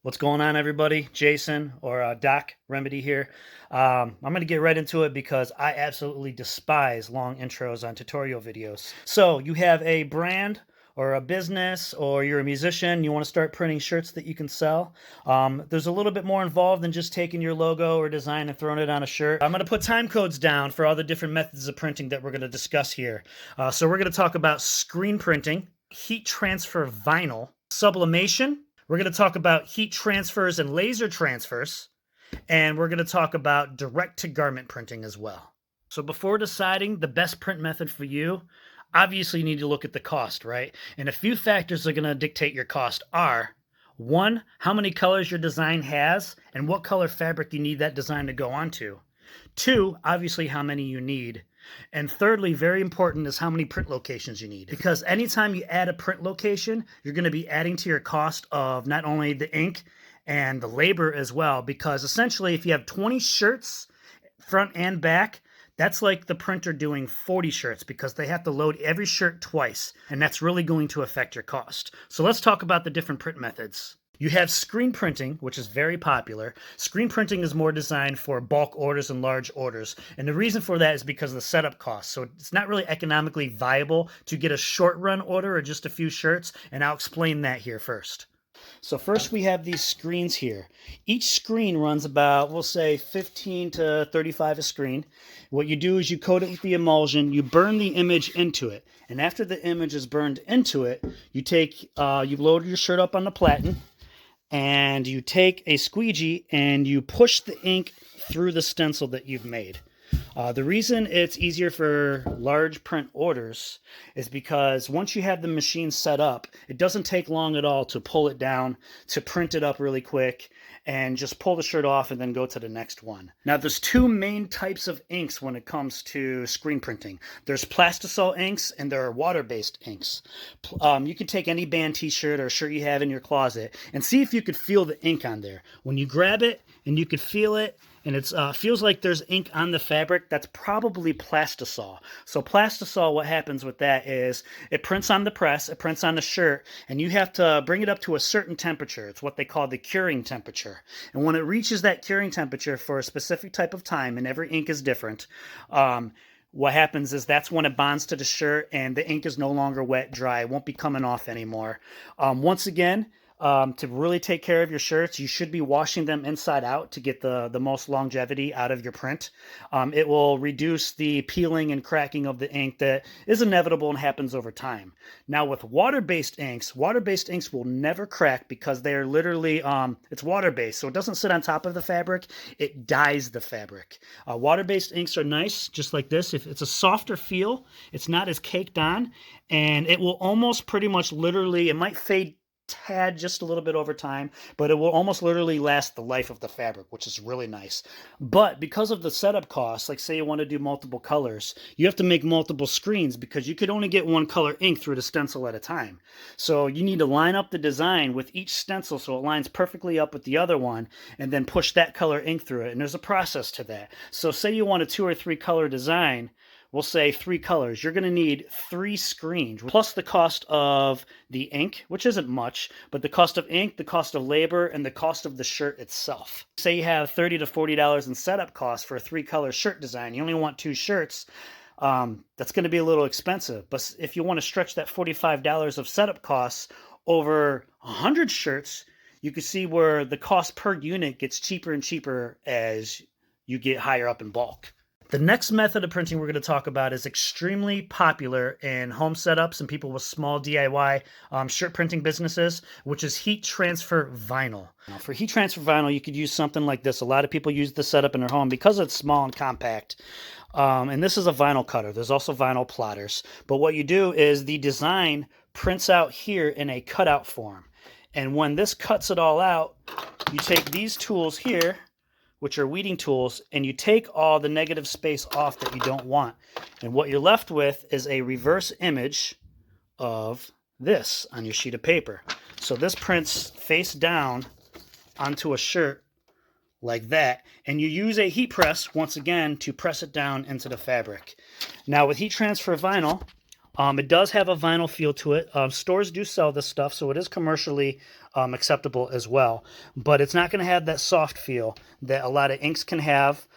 What's going on, everybody? Jason or Doc Remedy here. I'm going to get right into it because I absolutely despise long intros on tutorial videos. So you have a brand or a business, or you're a musician, you want to start printing shirts that you can sell. There's a little bit more involved than just taking your logo or design and throwing it on a shirt. I'm going to put time codes down for all the different methods of printing that we're going to discuss here. So we're going to talk about screen printing, heat transfer vinyl, sublimation. We're going to talk about heat transfers and laser transfers, and we're going to talk about direct-to-garment printing as well. So before deciding the best print method for you, obviously you need to look at the cost, right? And a few factors that are going to dictate your cost are, one, how many colors your design has and what color fabric you need that design to go onto. Two, obviously how many you need. And thirdly, very important, is how many print locations you need. Because anytime you add a print location, you're going to be adding to your cost of not only the ink and the labor as well. Because essentially, if you have 20 shirts, front and back, that's like the printer doing 40 shirts because they have to load every shirt twice. And that's really going to affect your cost. So let's talk about the different print methods. You have screen printing, which is very popular. Screen printing is more designed for bulk orders and large orders. And the reason for that is because of the setup costs. So it's not really economically viable to get a short run order or just a few shirts. And I'll explain that here first. So first we have these screens here. Each screen runs about, we'll say 15 to 35 a screen. What you do is you coat it with the emulsion, you burn the image into it. And after the image is burned into it, you load your shirt up on the platen, and you take a squeegee and you push the ink through the stencil that you've made. The reason it's easier for large print orders is because once you have the machine set up, it doesn't take long at all to pull it down, to print it up really quick, and just pull the shirt off and then go to the next one. Now, there's two main types of inks when it comes to screen printing. There's plastisol inks and there are water-based inks. You can take any band t-shirt or shirt you have in your closet and see if you could feel the ink on there. When you grab it and you could feel it, and it feels like there's ink on the fabric, that's probably plastisol. So plastisol, what happens with that is it prints on the press, it prints on the shirt, and you have to bring it up to a certain temperature. It's what they call the curing temperature. And when it reaches that curing temperature for a specific type of time, and every ink is different, what happens is that's when it bonds to the shirt and the ink is no longer wet, dry, it won't be coming off anymore. Once again, to really take care of your shirts, you should be washing them inside out to get the most longevity out of your print. It will reduce the peeling and cracking of the ink that is inevitable and happens over time. Now with water-based inks will never crack because they are literally, it's water-based, so it doesn't sit on top of the fabric, it dyes the fabric. Water-based inks are nice, just like this. If it's a softer feel, it's not as caked on, and it will almost pretty much literally, it might fade tad just a little bit over time, but it will almost literally last the life of the fabric, which is really nice. But because of the setup costs, like say you want to do multiple colors, you have to make multiple screens because you could only get one color ink through the stencil at a time. So you need to line up the design with each stencil so it lines perfectly up with the other one, and then push that color ink through it. And there's a process to that. So say you want a 2 or 3 color design, we'll say 3 colors. You're going to need 3 screens, plus the cost of the ink, which isn't much, but the cost of ink, the cost of labor, and the cost of the shirt itself. Say you have $30 to $40 in setup costs for a 3-color shirt design. You only want 2 shirts. That's going to be a little expensive. But if you want to stretch that $45 of setup costs over 100 shirts, you can see where the cost per unit gets cheaper and cheaper as you get higher up in bulk. The next method of printing we're going to talk about is extremely popular in home setups and people with small DIY shirt printing businesses, which is heat transfer vinyl. Now, for heat transfer vinyl, you could use something like this. A lot of people use this setup in their home because it's small and compact. And this is a vinyl cutter. There's also vinyl plotters. But what you do is the design prints out here in a cutout form. And when this cuts it all out, you take these tools here, which are weeding tools, and you take all the negative space off that you don't want. And what you're left with is a reverse image of this on your sheet of paper. So this prints face down onto a shirt like that, and you use a heat press, once again, to press it down into the fabric. Now with heat transfer vinyl, It does have a vinyl feel to it. Stores do sell this stuff, so it is commercially acceptable as well. But it's not going to have that soft feel that a lot of inks can have.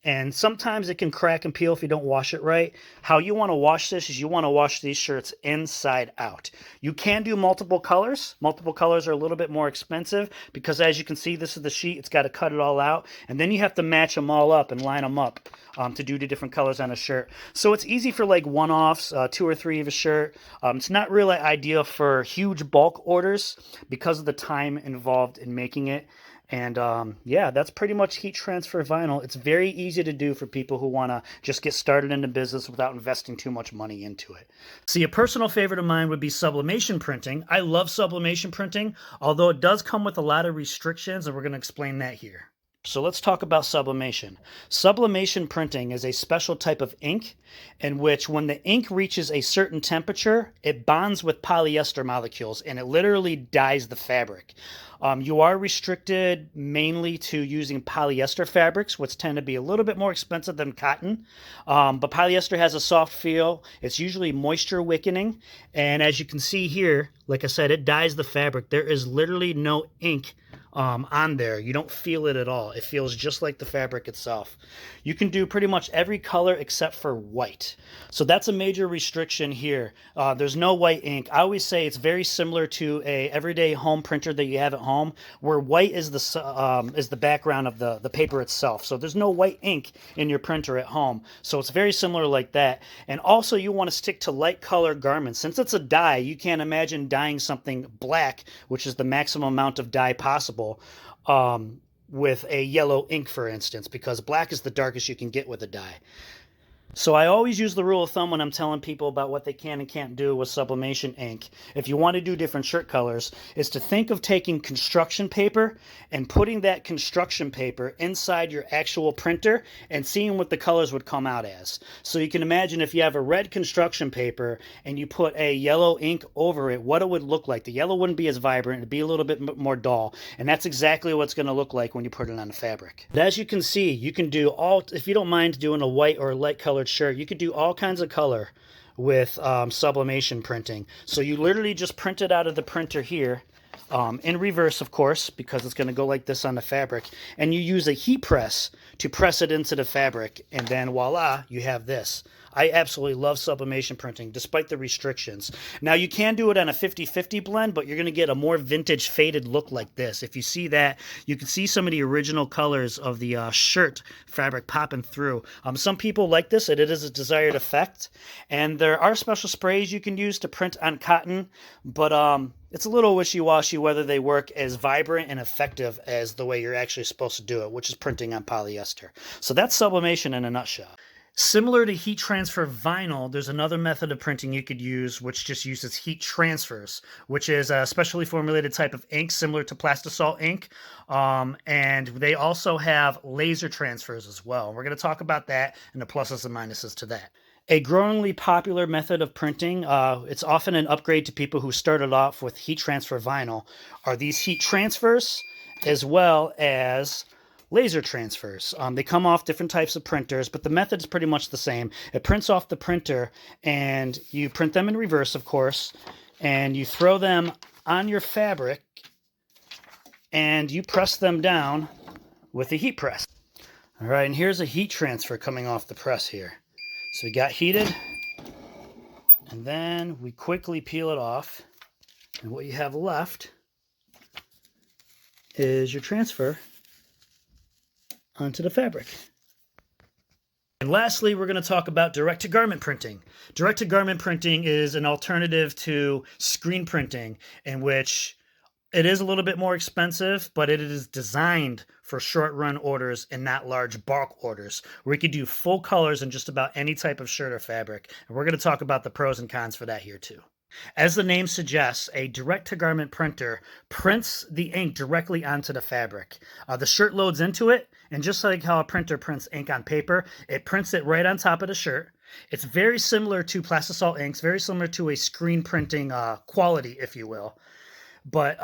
And sometimes it can crack and peel if you don't wash it right. How you want to wash this is you want to wash these shirts inside out. You can do multiple colors. Multiple colors are a little bit more expensive because, as you can see, this is the sheet. It's got to cut it all out. And then you have to match them all up and line them up to do the different colors on a shirt. So it's easy for like one-offs, 2 or 3 of a shirt. It's not really ideal for huge bulk orders because of the time involved in making it. And yeah, that's pretty much heat transfer vinyl. It's very easy to do for people who want to just get started into business without investing too much money into it. See, a personal favorite of mine would be sublimation printing. I love sublimation printing, although it does come with a lot of restrictions, and we're going to explain that here. So let's talk about sublimation. Sublimation printing is a special type of ink in which when the ink reaches a certain temperature, it bonds with polyester molecules and it literally dyes the fabric. You are restricted mainly to using polyester fabrics, which tend to be a little bit more expensive than cotton. But polyester has a soft feel. It's usually moisture wicking. And as you can see here, like I said, it dyes the fabric. There is literally no ink on there. You don't feel it at all. It feels just like the fabric itself. You can do pretty much every color except for white. So that's a major restriction here. There's no white ink. I always say it's very similar to a everyday home printer that you have at home, where white is the background of the paper itself. So there's no white ink in your printer at home. So it's very similar like that. And also you want to stick to light color garments. Since it's a dye, you can't imagine dyeing something black, which is the maximum amount of dye possible, with a yellow ink, for instance, because black is the darkest you can get with a dye. So I always use the rule of thumb when I'm telling people about what they can and can't do with sublimation ink. If you want to do different shirt colors, is to think of taking construction paper and putting that construction paper inside your actual printer and seeing what the colors would come out as. So you can imagine if you have a red construction paper and you put a yellow ink over it, what it would look like. The yellow wouldn't be as vibrant, it'd be a little bit more dull. And that's exactly what it's going to look like when you put it on the fabric. But as you can see, you can do all, if you don't mind doing a white or a light colored shirt, you could do all kinds of color with sublimation printing. So you literally just print it out of the printer here, in reverse, of course, because it's going to go like this on the fabric, and you use a heat press to press it into the fabric, and then voila, you have this. I absolutely love sublimation printing, despite the restrictions. Now, you can do it on a 50-50 blend, but you're going to get a more vintage faded look like this. If you see that, you can see some of the original colors of the shirt fabric popping through. Some people like this. It is a desired effect. And there are special sprays you can use to print on cotton, but it's a little wishy-washy whether they work as vibrant and effective as the way you're actually supposed to do it, which is printing on polyester. So that's sublimation in a nutshell. Similar to heat transfer vinyl, there's another method of printing you could use which just uses heat transfers, which is a specially formulated type of ink similar to plastisol ink. And they also have laser transfers as well. We're going to talk about that and the pluses and minuses to that. A growingly popular method of printing, it's often an upgrade to people who started off with heat transfer vinyl, are these heat transfers as well as laser transfers. They come off different types of printers, but the method is pretty much the same. It prints off the printer, and you print them in reverse, of course, and you throw them on your fabric, and you press them down with a heat press. All right, and here's a heat transfer coming off the press here. So we got heated, and then we quickly peel it off, and what you have left is your transfer onto the fabric. And lastly, we're going to talk about direct-to-garment printing. Direct-to-garment printing is an alternative to screen printing in which it is a little bit more expensive, but it is designed for short-run orders and not large bulk orders, where you can do full colors in just about any type of shirt or fabric. And we're going to talk about the pros and cons for that here too. As the name suggests, a direct-to-garment printer prints the ink directly onto the fabric. The shirt loads into it, and just like how a printer prints ink on paper, it prints it right on top of the shirt. It's very similar to plastisol inks, very similar to a screen printing quality, if you will. but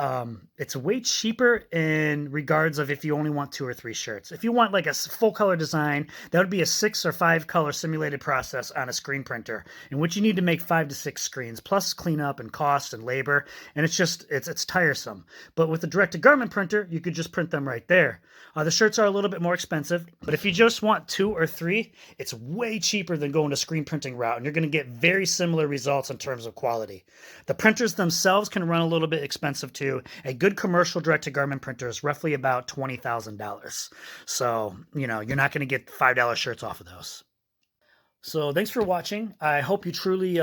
it's way cheaper in regards of if you only want 2 or 3 shirts. If you want like a full color design, that would be a 6 or 5 color simulated process on a screen printer, in which you need to make 5 to 6 screens, plus cleanup and cost and labor, and it's tiresome. But with a direct to garment printer, you could just print them right there. The shirts are a little bit more expensive, but if you just want 2 or 3, it's way cheaper than going the screen printing route, and you're going to get very similar results in terms of quality. The printers themselves can run a little bit expensive too. A good commercial direct to garment printer is roughly about $20,000. So, you're not going to get $5 shirts off of those. So, thanks for watching. I hope you truly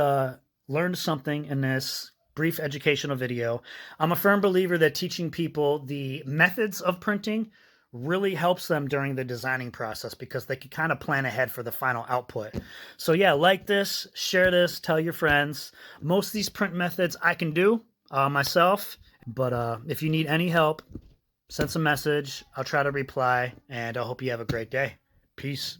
learned something in this brief educational video. I'm a firm believer that teaching people the methods of printing really helps them during the designing process, because they can kind of plan ahead for the final output. So yeah, like this, share this, tell your friends. Most of these print methods I can do myself, but if you need any help, send some message. I'll try to reply, and I hope you have a great day. Peace.